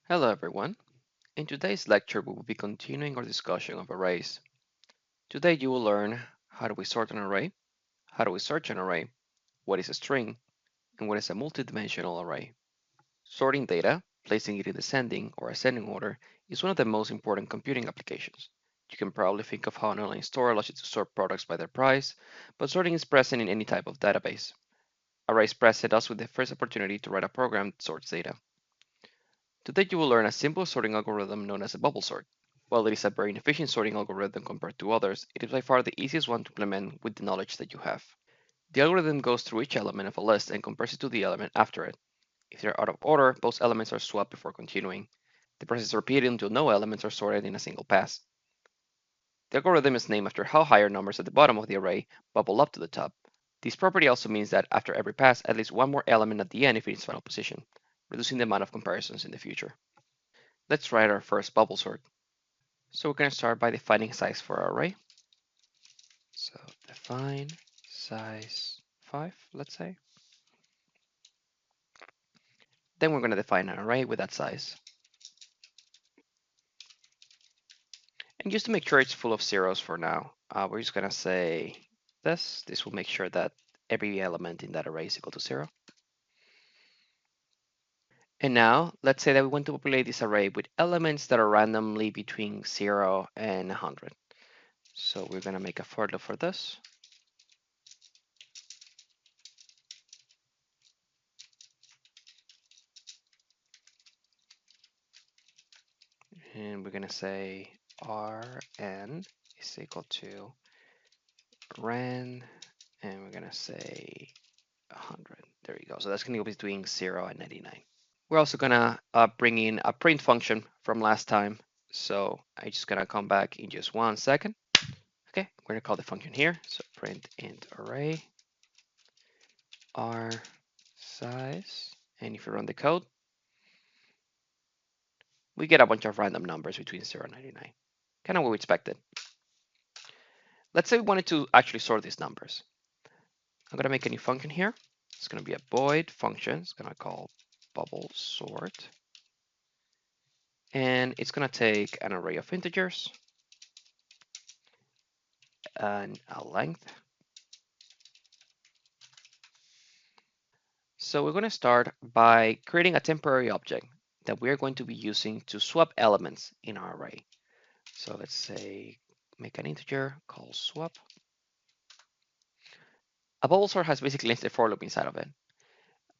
Hello everyone. In today's lecture, we will be continuing our discussion of arrays. Today you will learn how do we sort an array, how do we search an array, what is a string, and what is a multidimensional array. Sorting data, placing it in descending or ascending order, is one of the most important computing applications. You can probably think of how an online store allows you to sort products by their price, but sorting is present in any type of database. Arrays present us with the first opportunity to write a program that sorts data. Today you will learn a simple sorting algorithm known as a bubble sort. While it is a very inefficient sorting algorithm compared to others, it is by far the easiest one to implement with the knowledge that you have. The algorithm goes through each element of a list and compares it to the element after it. If they're out of order, both elements are swapped before continuing. The process is repeated until no elements are sorted in a single pass. The algorithm is named after how higher numbers at the bottom of the array bubble up to the top. This property also means that after every pass, at least one more element at the end if it is final position, reducing the amount of comparisons in the future. Let's write our first bubble sort. So we're going to start by defining size for our array. So define size 5, let's say. Then we're going to define an array with that size. And just to make sure it's full of zeros for now, we're just going to say this. This will make sure that every element in that array is equal to 0. And now let's say that we want to populate this array with elements that are randomly between 0 and 100. So we're going to make a for loop for this. And we're going to say Rn is equal to ran, and we're going to say 100. There you go. So that's going to go between 0 and 99. We're also going to bring in a print function from last time. So I'm just going to come back in just 1 second. Okay, we're going to call the function here. So print int array r size. And if you run the code, we get a bunch of random numbers between 0 and 99. Kind of what we expected. Let's say we wanted to actually sort these numbers. I'm going to make a new function here. It's going to be a void function. It's going to call bubble sort. And it's going to take an array of integers and a length. So we're going to start by creating a temporary object that we're going to be using to swap elements in our array. So let's say make an integer called swap. A bubble sort has basically a for loop inside of it.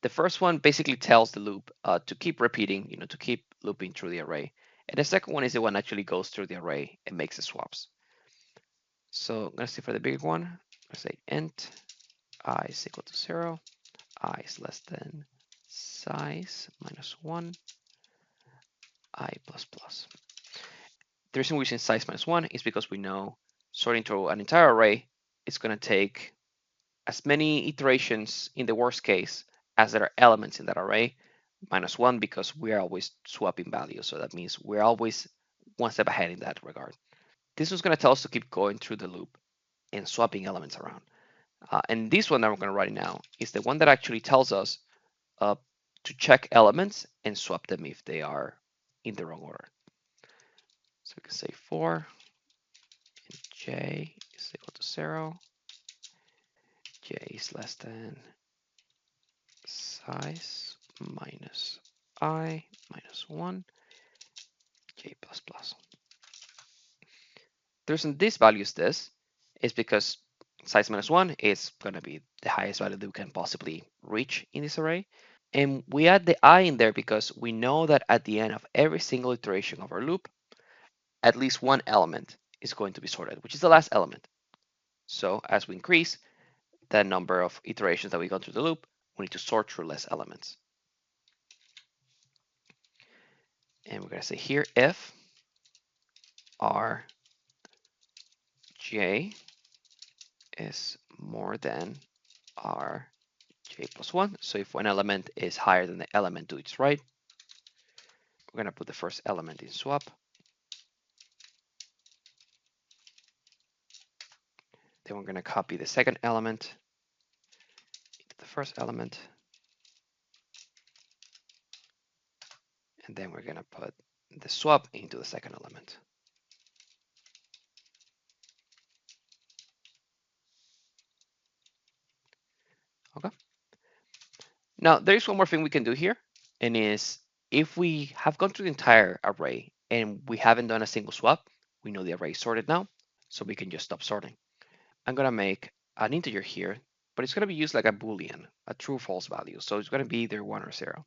The first one basically tells the loop to keep repeating, to keep looping through the array. And the second one is the one that actually goes through the array and makes the swaps. So I'm going to say for the big one, let's say int I is equal to 0, I is less than size minus 1, I plus plus. The reason we're using size minus 1 is because we know sorting through an entire array is going to take as many iterations in the worst case as there are elements in that array, minus 1 because we're always swapping values. So that means we're always one step ahead in that regard. This is going to tell us to keep going through the loop and swapping elements around. And this one that we're going to write now is the one that actually tells us to check elements and swap them if they are in the wrong order. So we can say for j is equal to 0, j is less than size minus I minus 1, j plus plus. The reason this value is this is because size minus 1 is going to be the highest value that we can possibly reach in this array. And we add the I in there because we know that at the end of every single iteration of our loop, at least one element is going to be sorted, which is the last element. So as we increase the number of iterations that we go through the loop, we need to sort through less elements. And we're going to say here if r j is more than r j plus 1. So if one element is higher than the element to its right, we're going to put the first element in swap. Then we're going to copy the second element into the first element. And then we're going to put the swap into the second element. Okay. Now, there is one more thing we can do here, and is if we have gone through the entire array and we haven't done a single swap, we know the array is sorted now, so we can just stop sorting. I'm going to make an integer here, but it's going to be used like a Boolean, a true false value. So it's going to be either 1 or 0.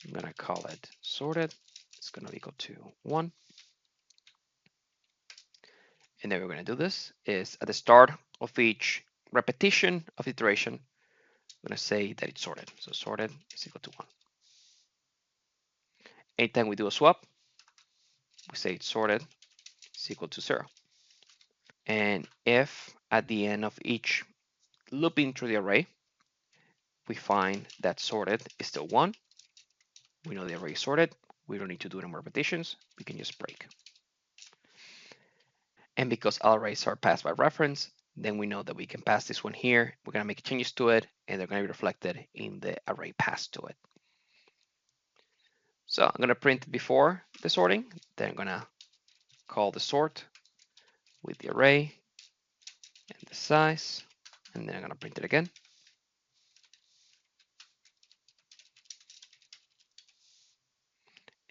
I'm going to call it sorted. It's going to equal to 1. And then we're going to do this is at the start of each repetition of iteration, I'm going to say that it's sorted. So sorted is equal to 1. Anytime we do a swap, we say it's sorted is equal to 0. And if at the end of each looping through the array, we find that sorted is still 1, we know the array is sorted. We don't need to do any more repetitions. We can just break. And because all arrays are passed by reference, then we know that we can pass this one here. We're going to make changes to it, and they're going to be reflected in the array passed to it. So I'm going to print before the sorting. Then I'm going to call the sort with the array and the size. And then I'm going to print it again.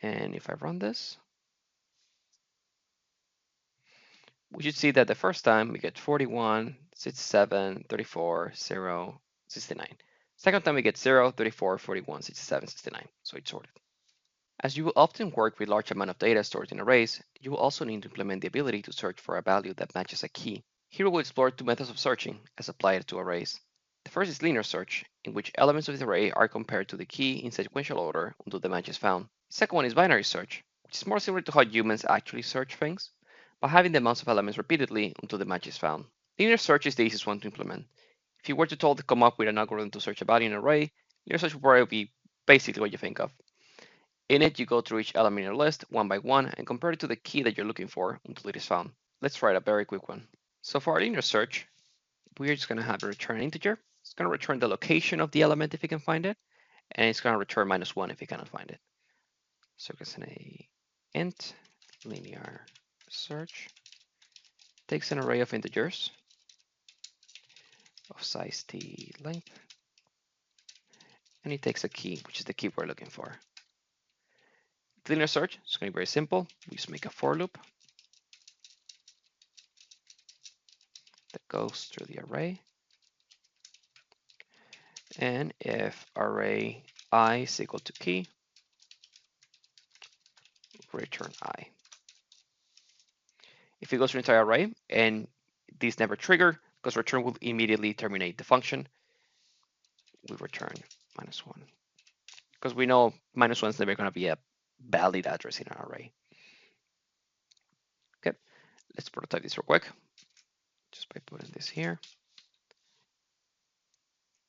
And if I run this, we should see that the first time we get 41, 67, 34, 0, 69. Second time we get 0, 34, 41, 67, 69. So it's sorted. As you will often work with large amount of data stored in arrays, you will also need to implement the ability to search for a value that matches a key. Here we'll explore two methods of searching as applied to arrays. The first is linear search, in which elements of the array are compared to the key in sequential order until the match is found. The second one is binary search, which is more similar to how humans actually search things, by having the amounts of elements repeatedly until the match is found. Linear search is the easiest one to implement. If you were to come up with an algorithm to search a value in an array, linear search would probably be basically what you think of. In it, you go through each element in your list one by one and compare it to the key that you're looking for until it is found. Let's try a very quick one. So for our linear search, we're just going to have a return integer. It's going to return the location of the element if you can find it, and it's going to return -1 if you cannot find it. So we can send a int linear search, takes an array of integers of size t length, and it takes a key, which is the key we're looking for. Linear search is going to be very simple. We just make a for loop that goes through the array. And if array I is equal to key, return I. If it goes through the entire array and these never trigger, because return will immediately terminate the function, we return -1. Because we know -1 is never going to be a valid address in an array. Okay, let's prototype this real quick, just by putting this here.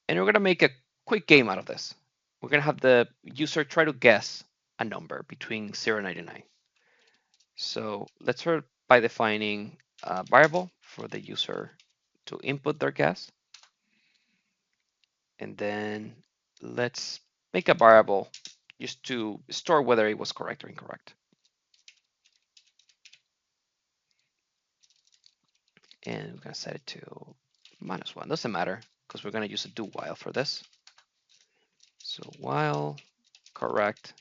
And we're going to make a quick game out of this. We're going to have the user try to guess a number between 0 and 99. So let's start by defining a variable for the user to input their guess. And then let's make a variable just to store whether it was correct or incorrect. And we're going to set it to -1. Doesn't matter because we're going to use a do while for this. So while correct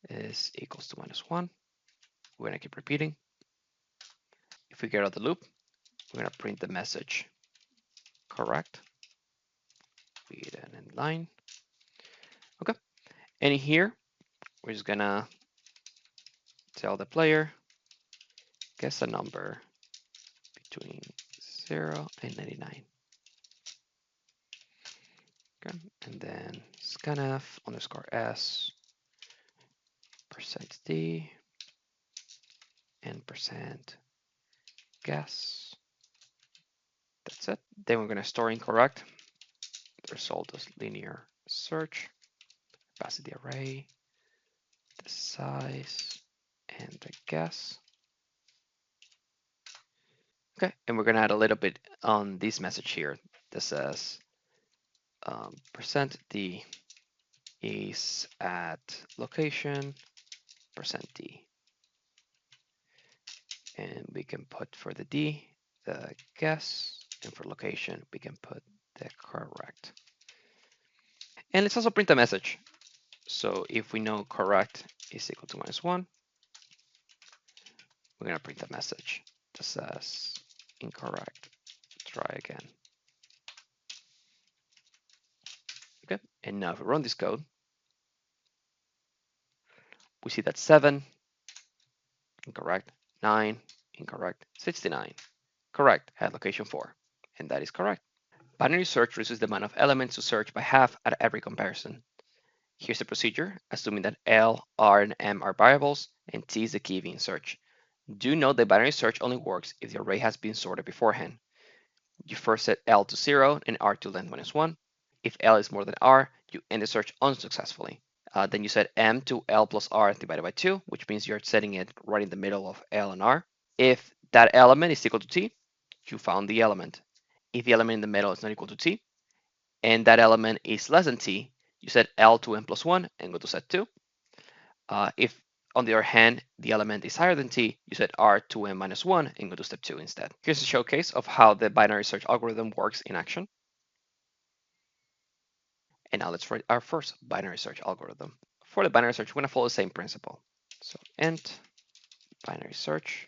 is equals to -1, we're going to keep repeating. If we get out of the loop, we're going to print the message correct with an end line. Okay. And here, we're just going to tell the player, guess a number between 0 and 99. Okay. And then scanf underscore s %d and percent guess. That's it. Then we're going to store incorrect. The result is linear search. Pass it the array, the size, and the guess. Okay, and we're going to add a little bit on this message here that says %d is at location %d. And we can put for the D, the guess, and for location, we can put the correct. And let's also print a message. So if we know correct is equal to -1, we're going to print a message that says incorrect, try again. Okay, and now if we run this code, we see that 7, incorrect, 9, incorrect, 69, correct at location 4, and that is correct. Binary search reduces the amount of elements to search by half at every comparison. Here's the procedure, assuming that L, R, and M are variables, and T is the key being searched. Do note that binary search only works if the array has been sorted beforehand. You first set L to 0 and R to length -1. If L is more than R, you end the search unsuccessfully. Then you set M to L plus R divided by 2, which means you're setting it right in the middle of L and R. If that element is equal to T, you found the element. If the element in the middle is not equal to T, and that element is less than T, you set L to M plus 1 and go to set 2. If, on the other hand, the element is higher than T, you set R to M minus 1 and go to step 2 instead. Here's a showcase of how the binary search algorithm works in action. And now let's write our first binary search algorithm. For the binary search, we're going to follow the same principle. So int binary search,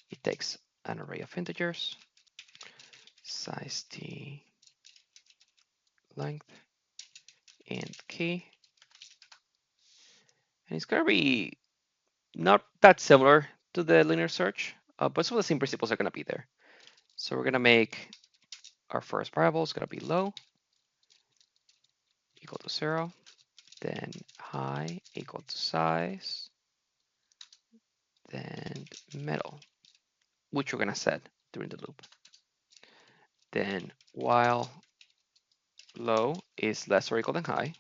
it takes an array of integers, size t, length, int key, and it's going to be not that similar to the linear search, but some of the same principles are going to be there. So we're going to make our first variable is going to be low equal to 0, then high equal to size, then middle, which we're going to set during the loop. Then while low is less or equal than high,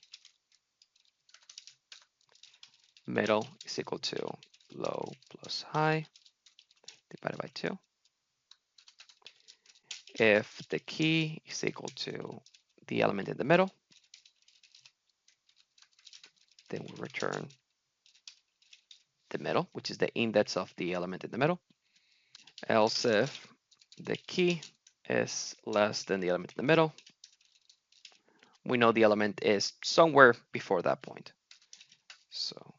middle is equal to low plus high divided by 2. If the key is equal to the element in the middle, then we return the middle, which is the index of the element in the middle. Else if the key is less than the element in the middle, we know the element is somewhere before that point. So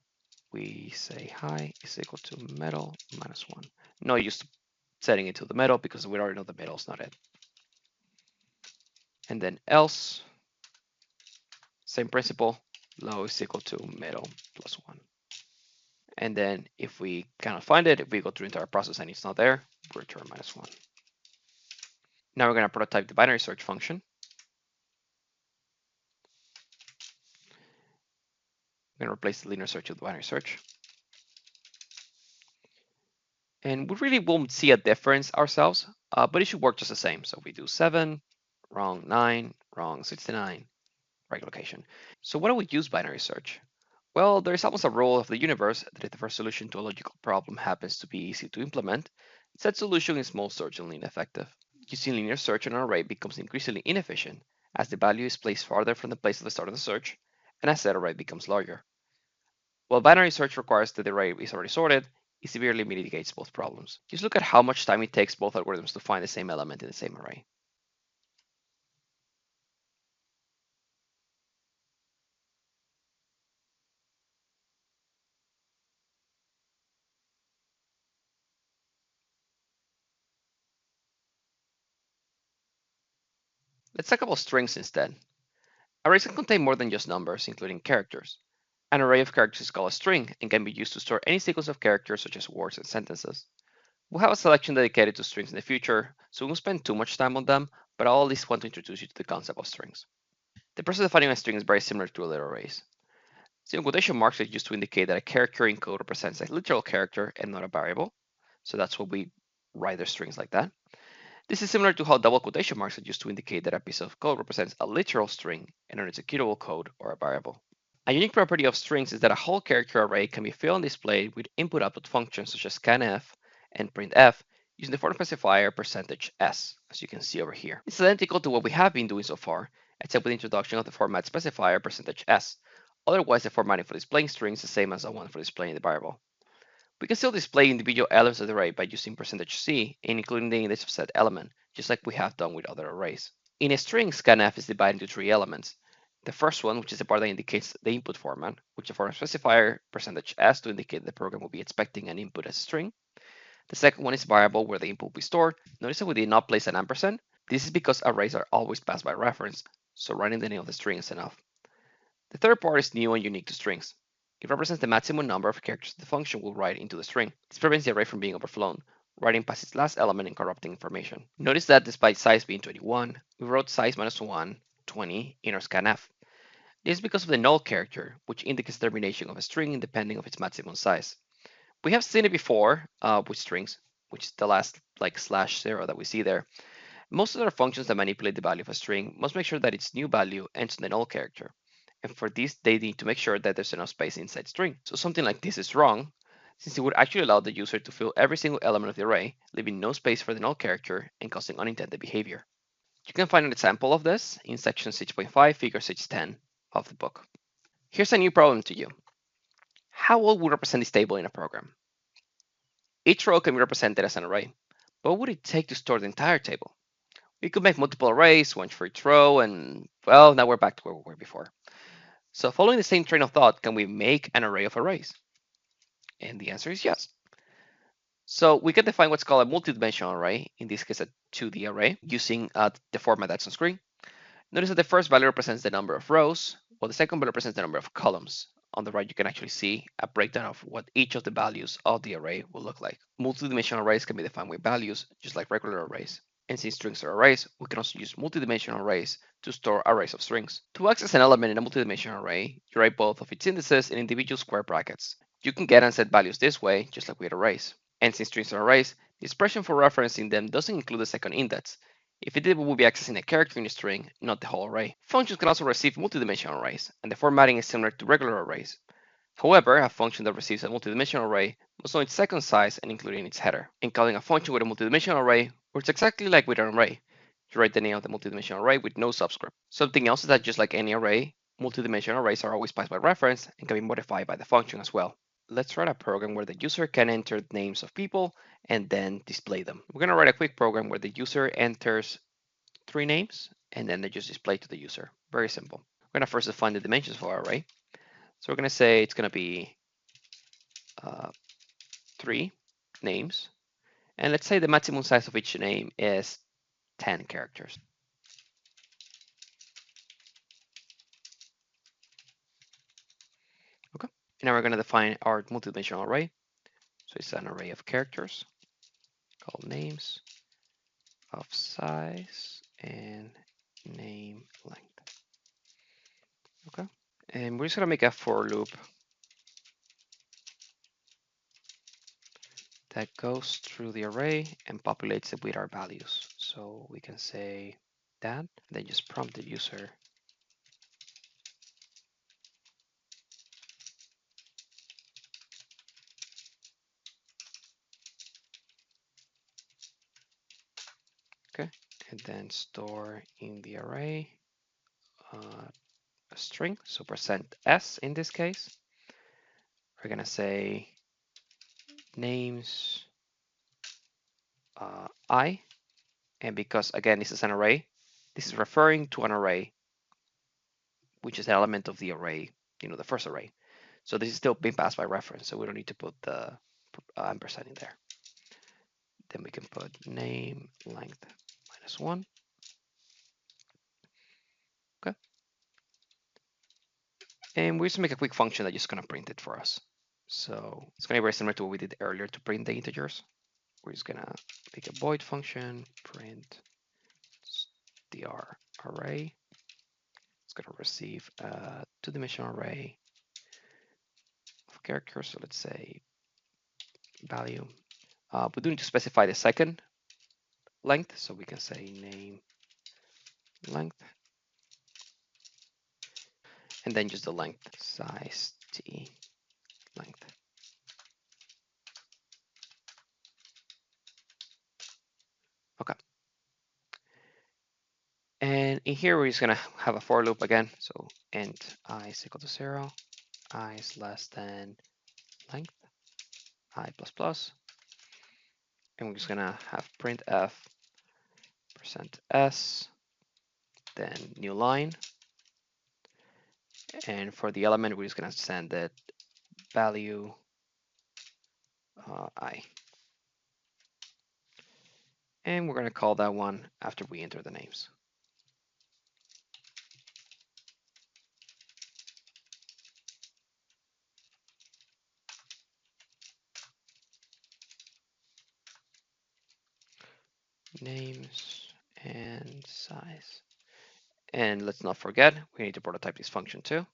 we say high is equal to middle minus 1. No use setting it to the middle because we already know the middle is not it. And then else, same principle, low is equal to middle plus 1. And then if we cannot find it, if we go through the entire process and it's not there, we return -1. Now we're going to prototype the binary search function. I'm going to replace the linear search with the binary search. And we really won't see a difference ourselves, but it should work just the same. So if we do 7, wrong 9, wrong 69, right location. So why do we use binary search? Well, there is almost a rule of the universe that if the first solution to a logical problem happens to be easy to implement, said solution is most certainly ineffective. Using linear search on an array becomes increasingly inefficient as the value is placed farther from the place of the start of the search, and as that array becomes larger. While binary search requires that the array is already sorted, it severely mitigates both problems. Just look at how much time it takes both algorithms to find the same element in the same array. Let's talk about strings instead. Arrays can contain more than just numbers, including characters. An array of characters is called a string and can be used to store any sequence of characters such as words and sentences. We'll have a selection dedicated to strings in the future, so we won't spend too much time on them, but I'll at least want to introduce you to the concept of strings. The process of finding a string is very similar to other arrays. Single quotation marks are used to indicate that a character in code represents a literal character and not a variable, so that's why we write their strings like that. This is similar to how double quotation marks are used to indicate that a piece of code represents a literal string and an executable code or a variable. A unique property of strings is that a whole character array can be filled and displayed with input-output functions such as scanf and printf using the form specifier %s, as you can see over here. It's identical to what we have been doing so far, except with the introduction of the format specifier %s. Otherwise, the formatting for displaying strings is the same as the one for displaying the variable. We can still display individual elements of the array by using %c and including the index of said element, just like we have done with other arrays. In a string, scanf is divided into three elements. The first one, which is the part that indicates the input format, which the format specifier %s to indicate the program will be expecting an input as a string. The second one is variable where the input will be stored. Notice that we did not place an ampersand. This is because arrays are always passed by reference, so writing the name of the string is enough. The third part is new and unique to strings. It represents the maximum number of characters the function will write into the string. This prevents the array from being overflown, writing past its last element and corrupting information. Notice that despite size being 21, we wrote size -1, 20 in our scanf. This is because of the null character, which indicates the termination of a string independent of its maximum size. We have seen it before with strings, which is the last like /0 that we see there. Most of our functions that manipulate the value of a string must make sure that its new value ends in the null character. And for this, they need to make sure that there's enough space inside string. So something like this is wrong, since it would actually allow the user to fill every single element of the array, leaving no space for the null character and causing unintended behavior. You can find an example of this in section 6.5, figure 610 of the book. Here's a new problem to you. How would we represent this table in a program? Each row can be represented as an array, but what would it take to store the entire table? We could make multiple arrays, one for each row, and well, now we're back to where we were before. So following the same train of thought, can we make an array of arrays? And the answer is yes. So we can define what's called a multidimensional array, in this case a 2D array, using the format that's on screen. Notice that the first value represents the number of rows, while the second value represents the number of columns. On the right, you can actually see a breakdown of what each of the values of the array will look like. Multidimensional arrays can be defined with values, just like regular arrays. And since strings are arrays, we can also use multidimensional arrays to store arrays of strings. To access an element in a multidimensional array, you write both of its indices in individual square brackets. You can get and set values this way, just like with arrays. And since strings are arrays, the expression for referencing them doesn't include the second index. If it did, we would be accessing a character in a string, not the whole array. Functions can also receive multidimensional arrays, and the formatting is similar to regular arrays. However, a function that receives a multidimensional array must know its second size and include it in its header. In calling a function with a multidimensional array, works exactly like with an array. You write the name of the multidimensional array with no subscript. Something else is that just like any array, multidimensional arrays are always passed by reference and can be modified by the function as well. Let's write a program where the user can enter names of people and then display them. We're going to write a quick program where the user enters three names and then they just display to the user. Very simple. We're going to first define the dimensions for our array. So we're going to say it's going to be uh, 3 names. And let's say the maximum size of each name is 10 characters. Okay. And now we're going to define our multidimensional array. So it's an array of characters called names of size and name length. Okay. And we're just going to make a for loop that goes through the array and populates it with our values. So we can say that, then just prompt the user okay, and then store in the array a string, so %s in this case. We're gonna say names I, and because again this is an array, this is referring to an array, which is an element of the array, the first array. So this is still being passed by reference, so we don't need to put the ampersand in there. Then we can put name length -1. Okay. And we just make a quick function that's just going to print it for us. So it's going to be very similar to what we did earlier to print the integers. We're just going to make a void function, print str array. It's going to receive a two-dimensional array of characters. So let's say value. We do need to specify the second length. So we can say name length. And then just the length, size t length. Okay. And in here, we're just gonna have a for loop again. So int I is equal to 0, I is less than length, I plus plus, and we're just gonna have printf %s, then new line, and for the element, we're just gonna send it value I, and we're gonna call that one after we enter the names. Names and size. And let's not forget, we need to prototype this function too.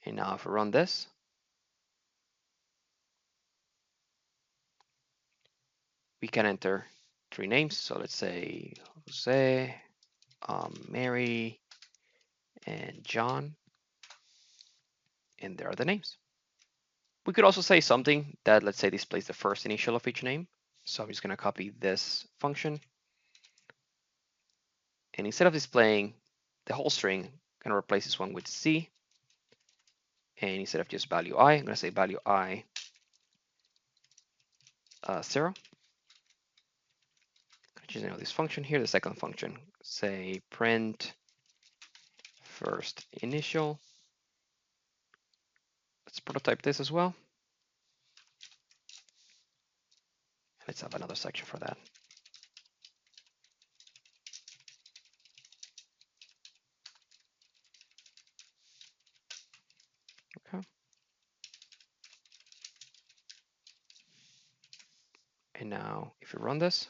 And now if we run this, we can enter 3 names. So let's say Jose, Mary, and John, and there are the names. We could also say something that, let's say, displays the first initial of each name. So I'm just going to copy this function. And instead of displaying the whole string, I'm going to replace this one with C. And instead of just value I, I'm going to say value I 0. Just name this function here, the second function, say print first initial. Let's prototype this as well. Let's have another section for that. Okay. And now if we run this,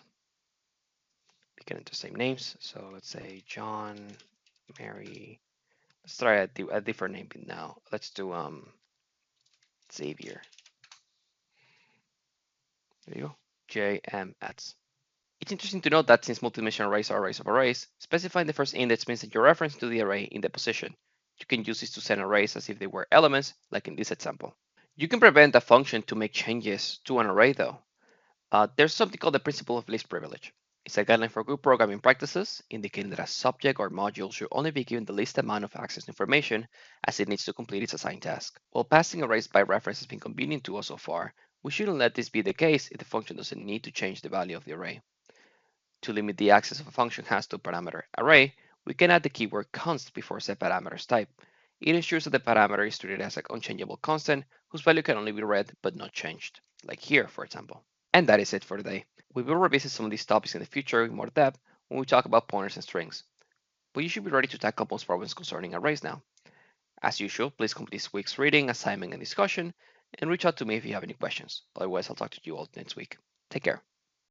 we can enter same names. So let's say John, Mary. Let's try a different name now. Let's do Xavier. There you go. JMX. It's interesting to note that since multidimensional arrays are arrays of arrays, specifying the first index means that you're referencing to the array in the position. You can use this to send arrays as if they were elements, like in this example. You can prevent a function to make changes to an array though. There's something called the principle of least privilege. It's a guideline for good programming practices, indicating that a subject or module should only be given the least amount of access to information as it needs to complete its assigned task. While passing arrays by reference has been convenient to us so far, we shouldn't let this be the case if the function doesn't need to change the value of the array. To limit the access a function has to a parameter array, we can add the keyword const before said parameter's type. It ensures that the parameter is treated as an unchangeable constant whose value can only be read but not changed, like here, for example. And that is it for today. We will revisit some of these topics in the future in more depth when we talk about pointers and strings. But you should be ready to tackle most problems concerning arrays now. As usual, please complete this week's reading, assignment, and discussion, and reach out to me if you have any questions. Otherwise, I'll talk to you all next week. Take care.